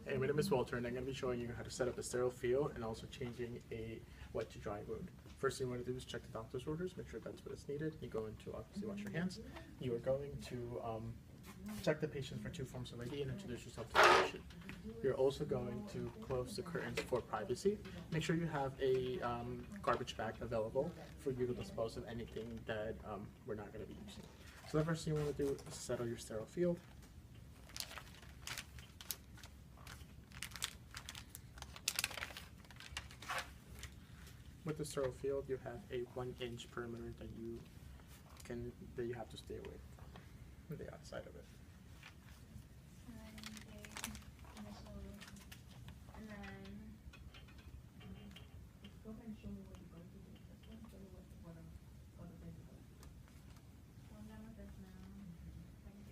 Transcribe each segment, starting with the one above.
Hey, my name is Walter, and I'm going to be showing you how to set up a sterile field and also changing a wet to dry wound. First thing you want to do is check the doctor's orders, make sure that's what is needed. You go into obviously wash your hands. You are going to check the patient for 2 forms of ID and introduce yourself to the patient. You're also going to close the curtains for privacy. Make sure you have a garbage bag available for you to dispose of anything that we're not going to be using. So the first thing you want to do is settle your sterile field. With the sterile field, you have a 1-inch perimeter that you have to stay away from the outside of it.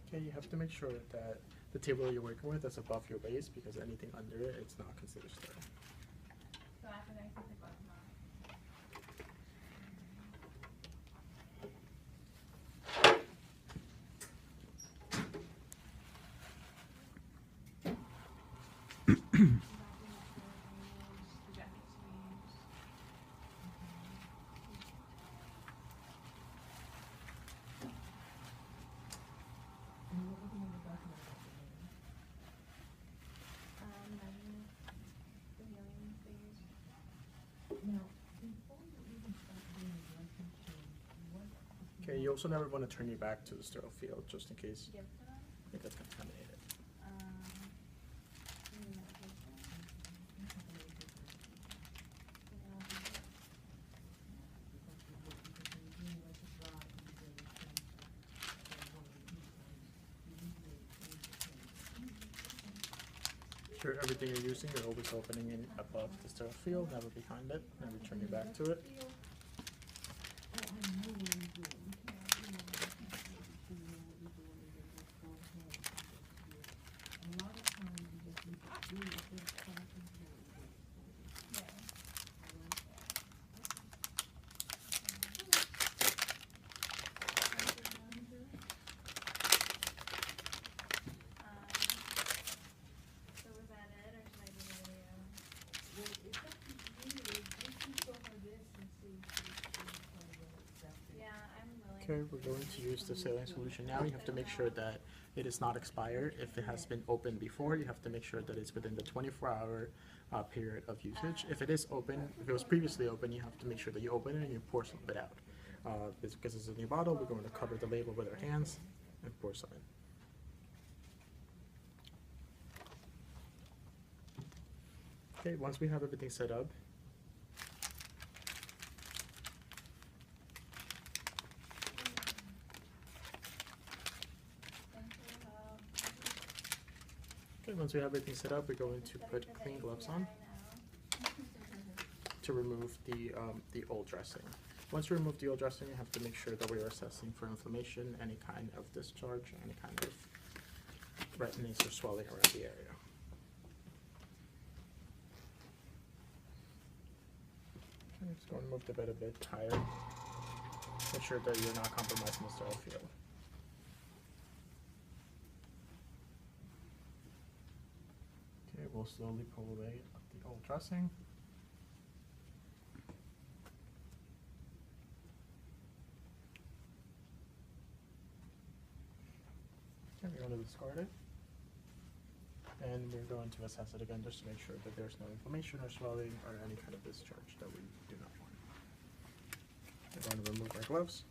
Okay, you have to make sure that the table you're working with is above your waist, because anything under it, it's not considered sterile. So after that, I put the button on. Okay, you also never want to turn your back to the sterile field, just in case it gets contaminated. Sure, everything you're using, you're always opening it above the sterile field, never behind it, never turn your back to it. Okay, we're going to use the saline solution now. You have to make sure that it is not expired. If it has been opened before, you have to make sure that it's within the 24-hour period of usage. If it is open, if it was previously open, you have to make sure that you open it and you pour some of it out. Because it's a new bottle, we're going to cover the label with our hands and pour some in. Okay, once we have everything set up, once we have everything set up, we're going to put clean gloves on to remove the old dressing. Once you remove the old dressing, you have to make sure that we are assessing for inflammation, any kind of discharge, any kind of redness or swelling around the area. Okay, just going to move the bed a bit higher. Make sure that you're not compromising the sterile field. We'll slowly pull away the old dressing. And we're going to discard it. And we're going to assess it again just to make sure that there's no inflammation or swelling or any kind of discharge that we do not want. We're going to remove our gloves.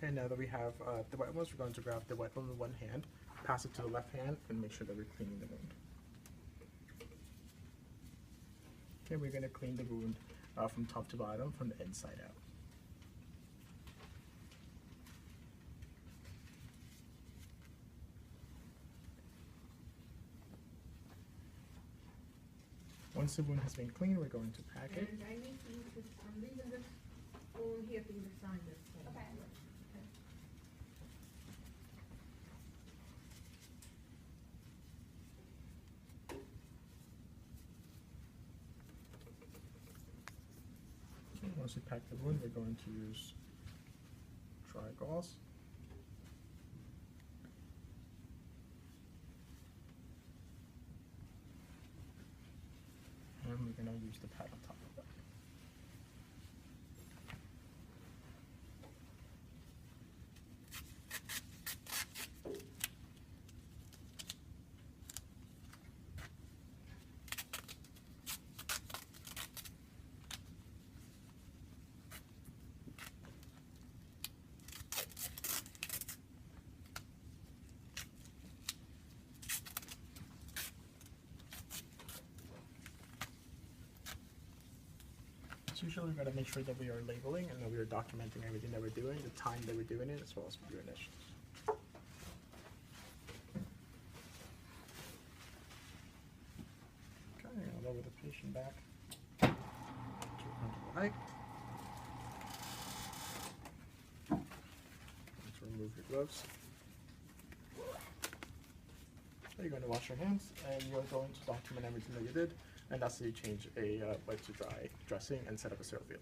Okay, now that we have the wet ones, we're going to grab the wet one with one hand, pass it to the left hand, and make sure that we're cleaning the wound. Okay, we're going to clean the wound from top to bottom, from the inside out. Once the wound has been cleaned, we're going to pack it. And I need for you to, I'm leaving this form here for you to sign this form. Okay. Okay, once we pack the wound, we're going to use dry gauze. And we're going to use the pad on top of it. So usually we've got to make sure that we are labeling and that we are documenting everything that we're doing, the time that we're doing it, as well as your initials. Okay, I'll lower the patient back to a comfortable height. Let's remove your gloves. So you're going to wash your hands, and you're going to document everything that you did, and that's how you change a wet to dry dressing and set up a sterile field.